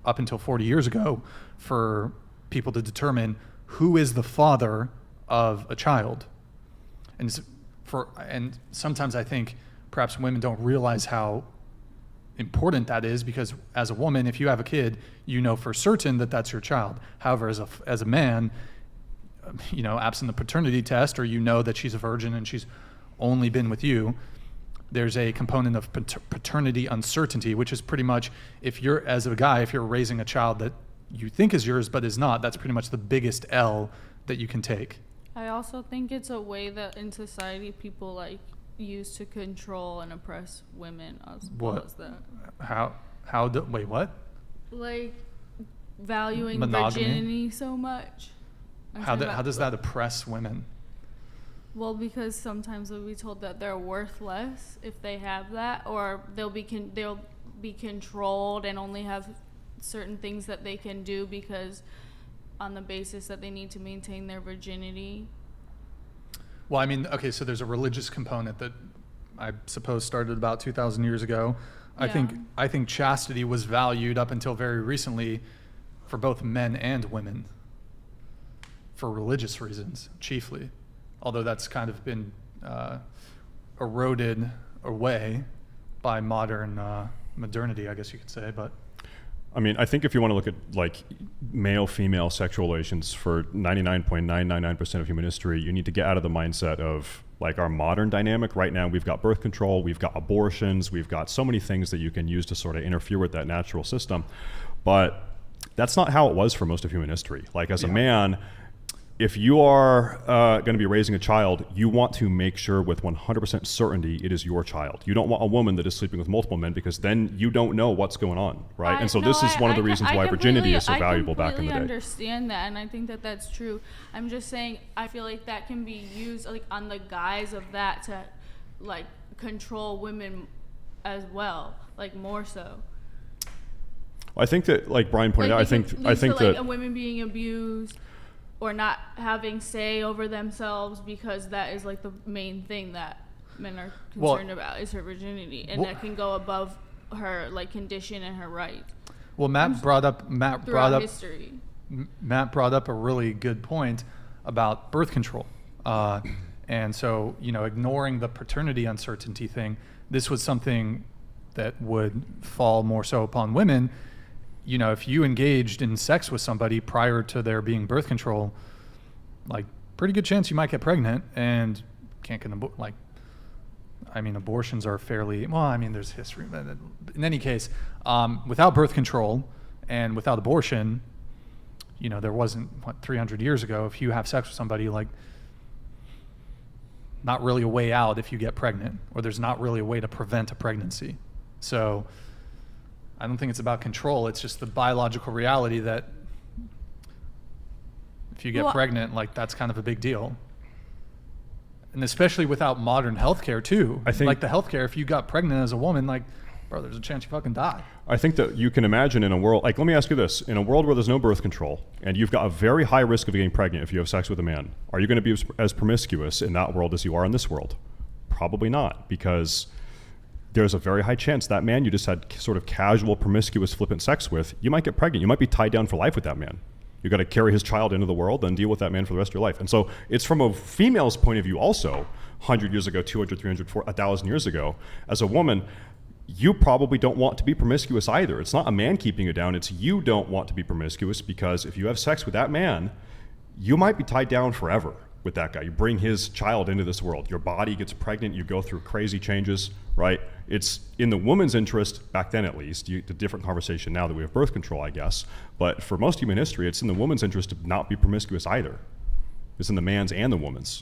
up until 40 years ago for people to determine who is the father of a child. And sometimes I think perhaps women don't realize how important that is, because as a woman, if you have a kid, you know for certain that that's your child. However, as a man, absent the paternity test, or that she's a virgin and she's only been with you, there's a component of paternity uncertainty, which is pretty much, if you're raising a child that you think is yours but is not, that's pretty much the biggest L that you can take. I also think it's a way that in society people like use to control and oppress women as well as that. Wait, what? Like valuing monogamy? Virginity so much. How does that oppress women? Well, because sometimes they'll be told that they're worth less if they have that, or they'll be controlled and only have certain things that they can do because on the basis that they need to maintain their virginity. Well, I mean, okay, so there's a religious component that I suppose started about 2,000 years ago. Yeah. I think chastity was valued up until very recently for both men and women for religious reasons, chiefly. Although that's kind of been eroded away by modernity, I guess you could say. But I mean, I think if you want to look at like male-female sexual relations for 99.999% of human history, you need to get out of the mindset of like our modern dynamic. Right now, we've got birth control, we've got abortions, we've got so many things that you can use to sort of interfere with that natural system. But that's not how it was for most of human history. Like as a man, if you are going to be raising a child, you want to make sure with 100% certainty it is your child. You don't want a woman that is sleeping with multiple men, because then you don't know what's going on, right? This is one of the reasons why virginity is so valuable back in the day. I understand that, and I think that that's true. I'm just saying I feel like that can be used like on the guise of that to like control women as well, like more so. I think that, like Brian pointed out, I think that a women being abused or not having say over themselves, because that is like the main thing that men are concerned about is her virginity, and that can go above her like condition and her right. Well, Matt brought up history. Matt brought up a really good point about birth control, and so ignoring the paternity uncertainty thing, this was something that would fall more so upon women. If you engaged in sex with somebody prior to there being birth control, like pretty good chance you might get pregnant and can't get abortions are fairly, there's history. But in any case, without birth control and without abortion, there wasn't 300 years ago, if you have sex with somebody, like not really a way out if you get pregnant, or there's not really a way to prevent a pregnancy. So I don't think it's about control. It's just the biological reality that if you get pregnant, like that's kind of a big deal. And especially without modern healthcare too. I think like the healthcare, if you got pregnant as a woman, like, bro, there's a chance you fucking die. I think that you can imagine in a world, like, let me ask you this, in a world where there's no birth control and you've got a very high risk of getting pregnant if you have sex with a man, are you going to be as promiscuous in that world as you are in this world? Probably not, because there's a very high chance that man you just had sort of casual, promiscuous, flippant sex with, you might get pregnant. You might be tied down for life with that man. You got to carry his child into the world and deal with that man for the rest of your life. And so it's from a female's point of view also, 100 years ago, 200, 300, 400, 1,000 years ago. As a woman, you probably don't want to be promiscuous either. It's not a man keeping you down. It's you don't want to be promiscuous, because if you have sex with that man, you might be tied down forever with that guy. You bring his child into this world. Your body gets pregnant. You go through crazy changes, right? It's in the woman's interest, back then at least, a different conversation now that we have birth control, I guess. But for most human history, it's in the woman's interest to not be promiscuous either. It's in the man's and the woman's.